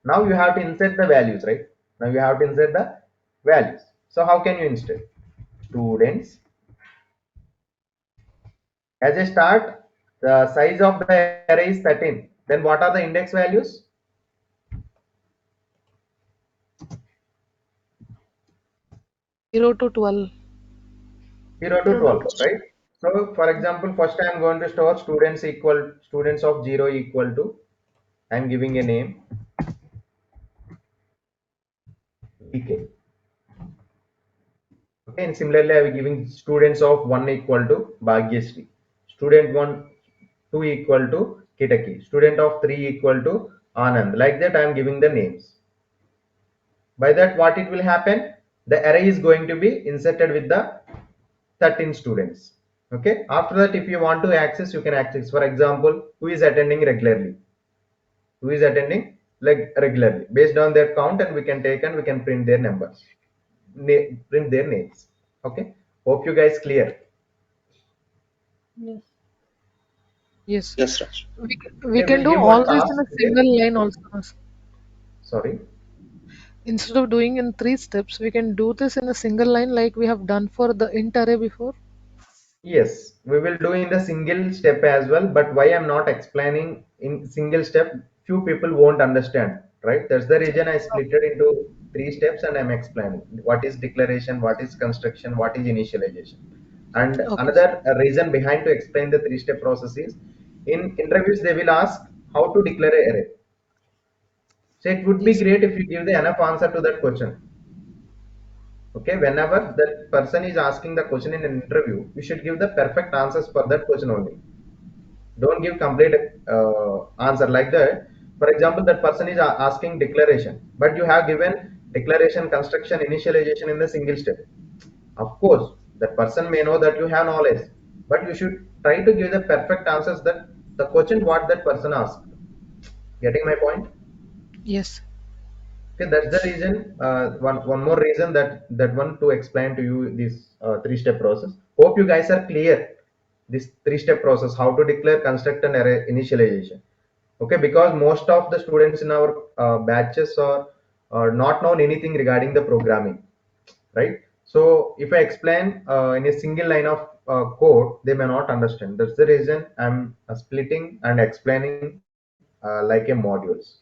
Now you have to insert the values, right? Now you have to insert the values. So how can you insert? Students. As a start, the size of the array is 13. Then what are the index values? 0 to 12. 0 to 12, right? So for example, first I am going to store students of 0 equal to, I am giving a name DK. Okay, and similarly I am giving students of 1 equal to Bhagyasri, student 1 2 equal to Kitaki, student of 3 equal to Anand. Like that I am giving the names. By that what it will happen? The array is going to be inserted with the 13 students. Okay, after that if you want to access, you can access. For example, who is attending regularly? Who is attending like regularly? Based on their count, and we can take and we can print their numbers, print their names. Okay, hope you guys clear. Yes. Yes. Yes, Raj. We Okay, can we'll do give all one this task in a today. single line also. Sorry. Instead of doing in 3 steps, we can do this in a single line like we have done for the int array before. Yes, we will do in the single step as well, but why I'm not explaining in single step, few people won't understand, right? That's the reason I split it into 3 steps and I'm explaining what is declaration, what is construction, what is initialization. And Okay. another reason behind to explain the 3 step process is in interviews they will ask how to declare a array. So it would be Yes. great if you give the enough answer to that question. Okay, whenever that person is asking the question in an interview, you should give the perfect answers for that question only. Don't give complete answer like that. For example, that person is asking declaration, but you have given declaration, construction, initialization in the single step. Of course, that person may know that you have knowledge, but you should try to give the perfect answers that the question what that person asked. Getting my point? Yes. Okay, that's the reason. One more reason that one to explain to you this 3 step process. Hope you guys are clear. This 3 step process, how to declare, construct, and array initialization. Okay, because most of the students in our batches are not known anything regarding the programming, right? So if I explain in a single line of code, they may not understand. That's the reason I'm splitting and explaining like a modules.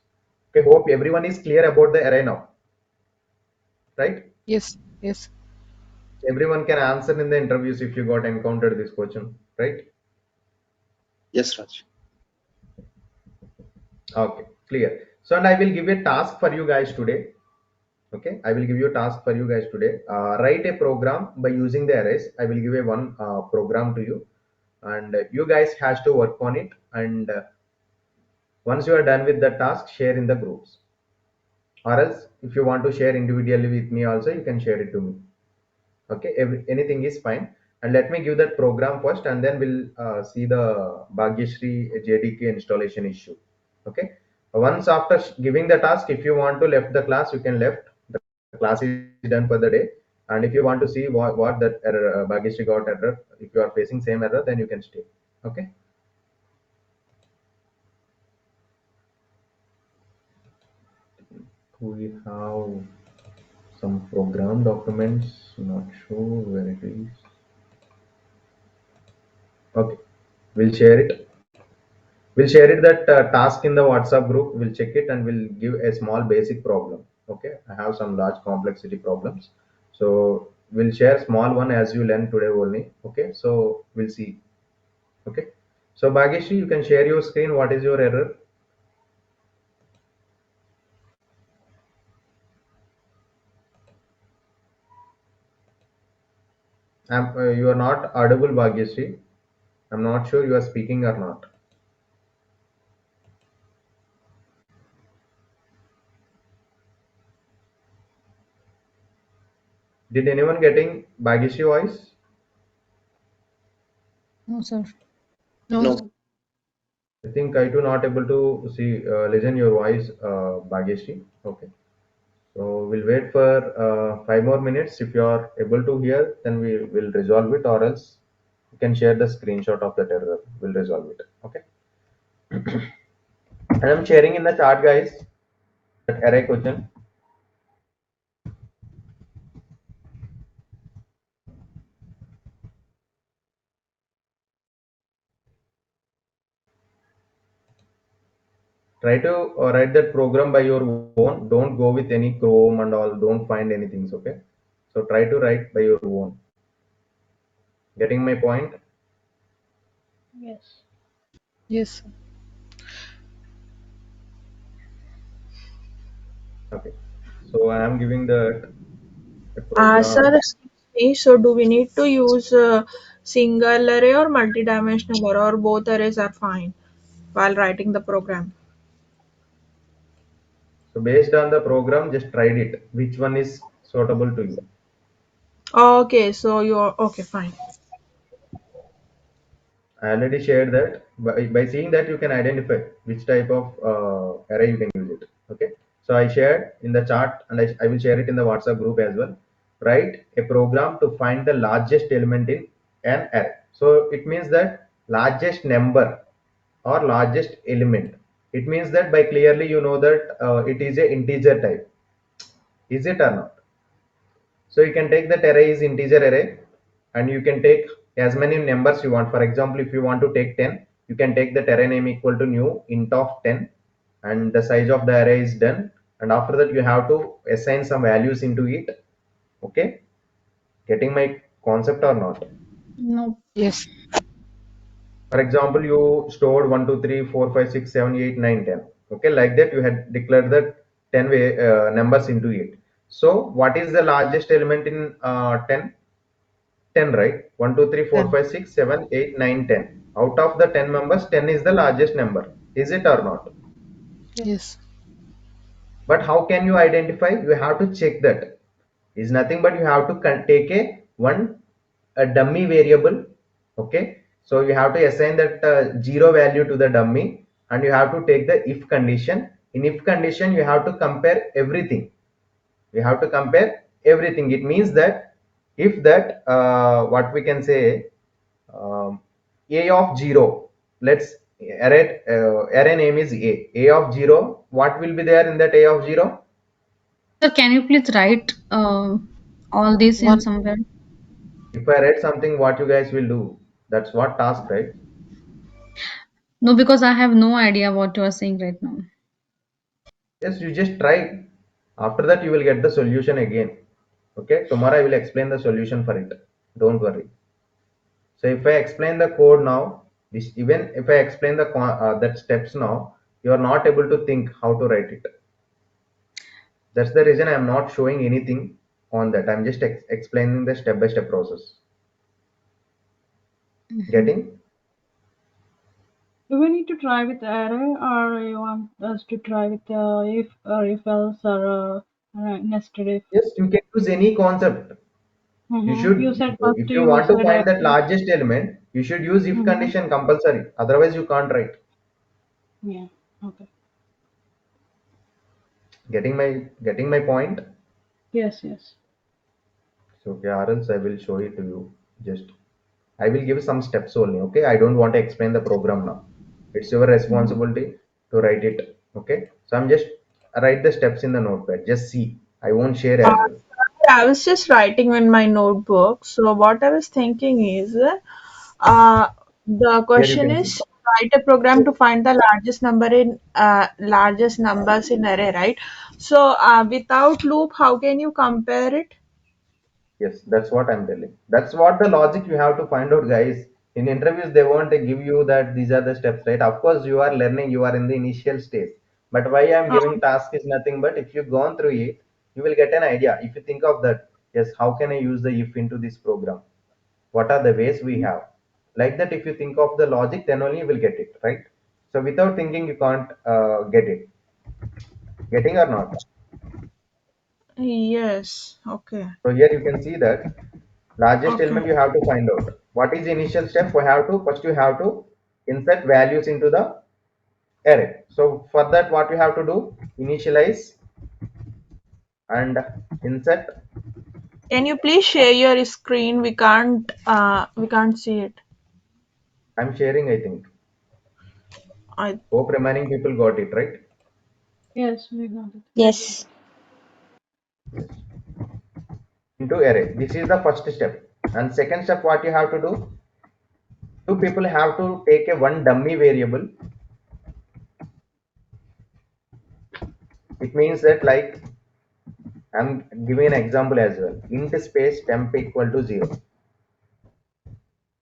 Okay, hope everyone is clear about the array now, right? Yes. Yes. Everyone can answer in the interviews if you got encountered this question, right? Yes, Raj. Okay, clear. So, and I will give a task for you guys today. Okay, I will give you a task for you guys today. Write a program by using the arrays. I will give a one program to you, and you guys has to work on it. And once you are done with the task, share in the groups. Or else, if you want to share individually with me, also you can share it to me. Okay, anything is fine. And let me give that program first, and then we'll see the Bhagyashree JDK installation issue. Okay, once after giving the task, if you want to left the class, you can left. The class is done for the day. And if you want to see what that error, Bhagyashree got error, if you are facing same error, then you can stay. Okay. We have some program documents, not sure where it is. Okay, we'll share it. We'll share it that task in the WhatsApp group. We'll check it and we'll give a small basic problem. Okay, I have some large complexity problems, so we'll share small one as you learn today only. Okay, so we'll see. Okay, so Bhageshi, you can share your screen. What is your error? You are not audible, Bhageshi. I'm not sure you are speaking or not. Did anyone getting Bhageshi voice? No, sir. No, No. sir. I think I do not able to see listen your voice, Bhageshi. Okay. So we'll wait for 5 more minutes. If you are able to hear, then we will resolve it, or else you can share the screenshot of that error. We'll resolve it. Okay. And I'm sharing in the chat, guys, that array question. Try to write that program by your own. Don't go with any Chrome and all. Don't find anything. Okay. So try to write by your own. Getting my point? Yes. Yes, sir. Okay. So I am giving that a Sir, program. excuse me. So, do we need to use single array or multidimensional array, or both arrays are fine while writing the program? So based on the program, just tried it. Which one is suitable to you? Okay, so you're okay, fine. I already shared that. By seeing that, you can identify which type of array you can use it. Okay. So I shared in the chart, and I will share it in the WhatsApp group as well. Write a program to find the largest element in an array. So it means that largest number or largest element. It means that by clearly you know that it is a integer type. Is it or not? So you can take that array is integer array, and you can take as many numbers you want. For example, if you want to take 10, you can take that array name equal to new int of 10, and the size of the array is done. And after that, you have to assign some values into it. Okay, getting my concept or not? No. Yes. For example, you stored 1, 2, 3, 4, 5, 6, 7, 8, 9, 10. Okay, like that you had declared the 10 numbers into it. So what is the largest element in 10? 10, right? 1, 2, 3, 4, 10. 5, 6, 7, 8, 9, 10. Out of the 10 members, 10 is the largest number. Is it or not? Yes. Yes. But how can you identify? You have to check that. Is nothing but you have to take a dummy variable. Okay, so you have to assign that 0 value to the dummy, and you have to take the if condition. In if condition, you have to compare everything. You have to compare everything. It means that if that what we can say, a of 0, let's array name is a of 0, what will be there in that a of 0? Sir, can you please write all this in 1. somewhere? If I read something, what you guys will do? That's what task, right? No, because I have no idea what you are saying right now. Yes, you just try. After that, you will get the solution again. Okay, tomorrow I will explain the solution for it. Don't worry. So if I explain the code now, this, even if I explain the that steps now, you are not able to think how to write it. That's the reason I am not showing anything on that. I'm just explaining the step by step process. Getting? Do we need to try with array, or you want us to try with if or if else or nested if? Yes, you can use any concept. You You should, said first if you you want to said find that array. largest element, you should use if condition compulsory. Otherwise, you can't write. Yeah. Okay. Getting my point? Yes. Yes. So okay, or else I will show it to you. Just I will give some steps only. Okay, I don't want to explain the program now. It's your responsibility to write it. Okay, so I'm just write the steps in the notepad. Just see. I won't share as well. I was just writing in my notebook. So what I was thinking is, the Here you question can see. is write a program to find the largest numbers in array, right? So without loop, how can you compare it? Yes, that's what I'm telling. That's what the logic you have to find out, guys. In interviews, they won't give you that these are the steps, right? Of course, you are learning, you are in the initial stage. But why I'm giving task is nothing but if you've gone through it, you will get an idea. If you think of that, yes, how can I use the if into this program? What are the ways we have? Like that, if you think of the logic, then only you will get it, right? So without thinking, you can't get it. Getting or not? Yes. Okay. So here you can see that largest Okay. element you have to find out. What is the initial step? We have to first you have to insert values into the array. So for that, what you have to do? Initialize and insert. Can you please share your screen? We can't see it. I'm sharing. I think. I Hope remaining people got it right. Yes, we got it. Yes. Yes. Into array. This is the first step. And second step, what you have to do? Two people have to take a one dummy variable. It means that like I'm giving an example as well. Int space temp equal to 0.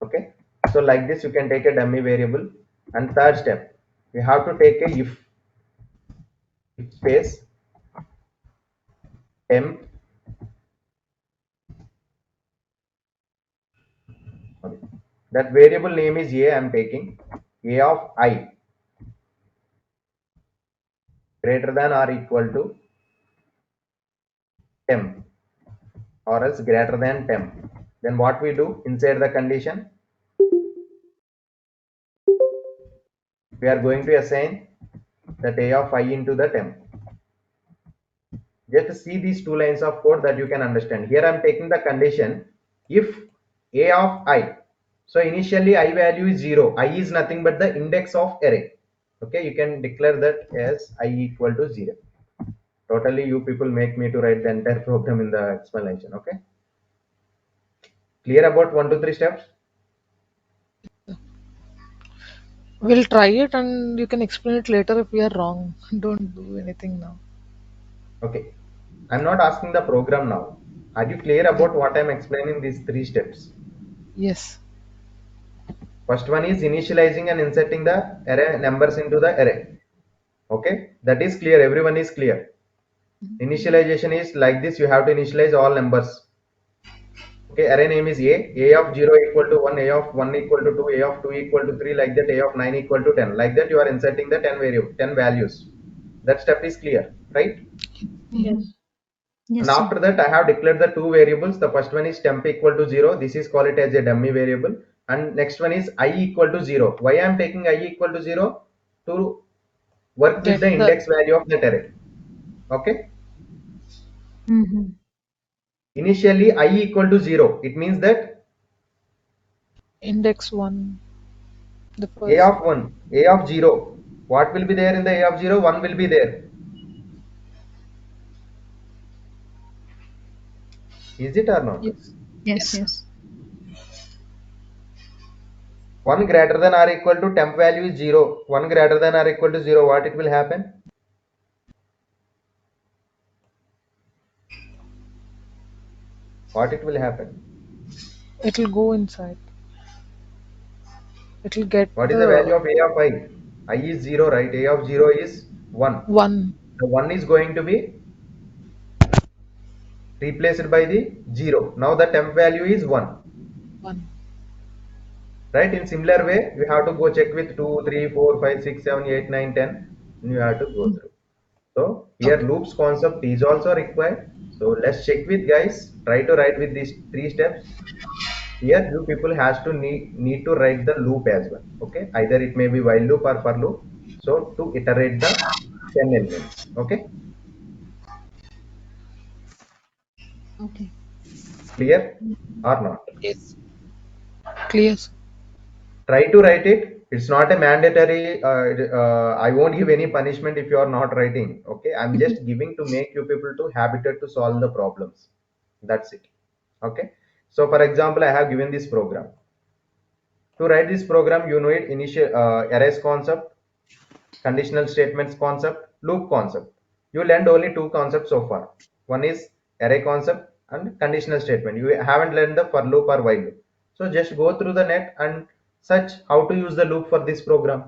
Okay, so like this you can take a dummy variable. And third step, you have to take a if space temp, sorry, that variable name is a. I'm taking a of I greater than or equal to temp, or else greater than temp. Then what we do inside the condition, we are going to assign that a of I into the temp. Just see these two lines of code that you can understand. Here I'm taking the condition if a of I. So initially I value is 0. I is nothing but the index of array. Okay, you can declare that as I equal to 0. Totally, you people make me to write the entire program in the explanation. Okay, clear about 1 to 3 steps? We'll try it and you can explain it later if we are wrong. Don't do anything now. Okay, I'm not asking the program now. Are you clear about what I'm explaining these 3 steps? Yes. First one is initializing and inserting the array numbers into the array. Okay, that is clear. Everyone is clear. Initialization is like this. You have to initialize all numbers. Okay, array name is a of 0 equal to 1, a of 1 equal to 2, a of 2 equal to 3, like that, a of 9 equal to 10. Like that, you are inserting the 10 variable, 10 values. That step is clear, right? Yes. And Yes, sir. after that, I have declared the two variables. The first one is temp equal to 0. This is called it as a dummy variable. And next one is I equal to 0. Why I am taking I equal to 0? To work with Get the the index value of that array. Okay. Mm-hmm. Initially, I equal to 0. It means that index 1. The A first. of 1, A of 0. What will be there in the A of 0? 1 will be there. Is it or not? Yes. Yes, Yes. yes. 1 greater than or equal to temp value is 0. 1 greater than or equal to 0. What it will happen? What it will happen? It'll go inside. It'll get What is the value the of A of I? I is 0, right? A of 0 is 1. 1. The 1 is going to be replaced by the 0. Now the temp value is 1. 1. Right? In similar way, you have to go check with 2, 3, 4, 5, 6, 7, 8, 9, 10. And you have to go through. So here Okay. loops concept is also required. So let's check with guys. Try to write with these 3 steps. Here you people has to need to write the loop as well. Okay. Either it may be while loop or for loop. So to iterate the 10 elements. Okay. Okay. Clear or not? Yes. Clear. Try to write it. It's not a mandatory. I won't give any punishment if you are not writing. Okay. I'm just giving to make you people to habited to solve the problems. That's it. Okay. So for example, I have given this program. To write this program, you need initial arrays concept, conditional statements concept, loop concept. You learned only two concepts so far. One is array concept and conditional statement. You haven't learned the for loop or while loop. So just go through the net and search how to use the loop for this program.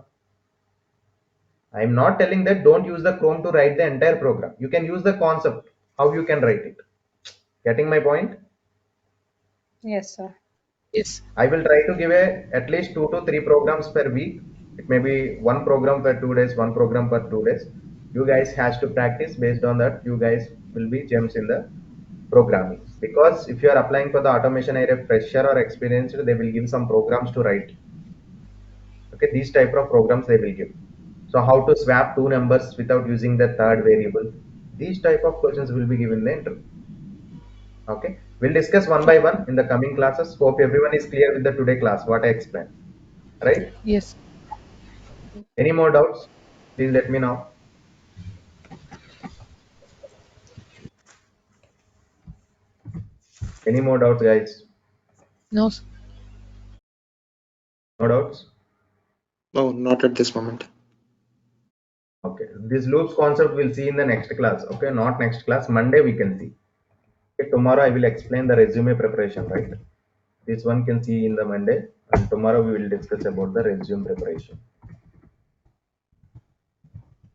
I am not telling that don't use the Chrome to write the entire program. You can use the concept, how you can write it. Getting my point? Yes, sir. Yes. I will try to give at least 2 to 3 programs per week. It may be one program per 2 days, one program per 2 days. You guys has to practice. Based on that, you guys will be gems in the programming. Because if you are applying for the automation area, fresher or experienced, they will give some programs to write. Okay, these type of programs they will give. So how to swap two numbers without using the third variable? These type of questions will be given in the interview. Okay, we'll discuss one by one in the coming classes. Hope everyone is clear with the today class, what I explained. Right? Yes. Any more doubts? Please let me know. Any more doubts, guys? No. Sir. No doubts? No, not at this moment. Okay. This loops concept we'll see in the next class. Okay, not next class. Monday we can see. Okay, tomorrow I will explain the resume preparation, right? This one can see in the Monday, and tomorrow we will discuss about the resume preparation.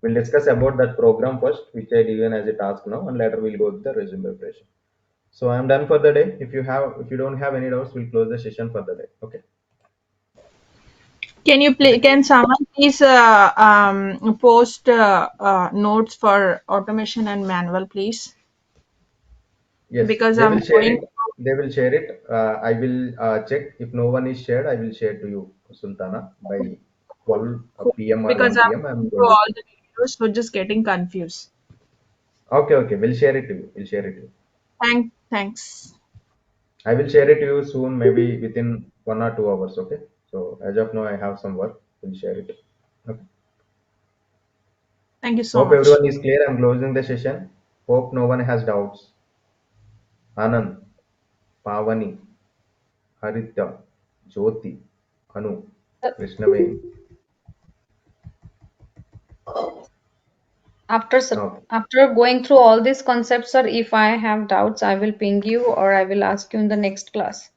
We'll discuss about that program first, which I given as a task now, and later we'll go with the resume preparation. So I'm done for the day. If you don't have any doubts, we'll close the session for the day. Okay. Can you Okay. can someone please post notes for automation and manual, please? Yes, Because they I'm will share going. it. They will share it. I will check. If no one is shared, I will share to you, Sultana, by 12 Cool. p.m. or Because 1 I'm p.m. I'm going going through to. all the videos, so just getting confused. Okay, okay. We'll share it to you. We'll share it to you. Thanks. I will share it to you soon, maybe within 1 or 2 hours. Okay. So as of now, I have some work. We'll share it. Okay. Thank you so Hope much. everyone is clear. I'm closing the session. Thank you so Hope much. everyone is clear. I'm closing the session. Hope no one has doubts. Anand, Pavani, Haritha, Jyoti, Anu, Krishnaveni. Okay. After going through all these concepts, sir, if I have doubts, I will ping you or I will ask you in the next class.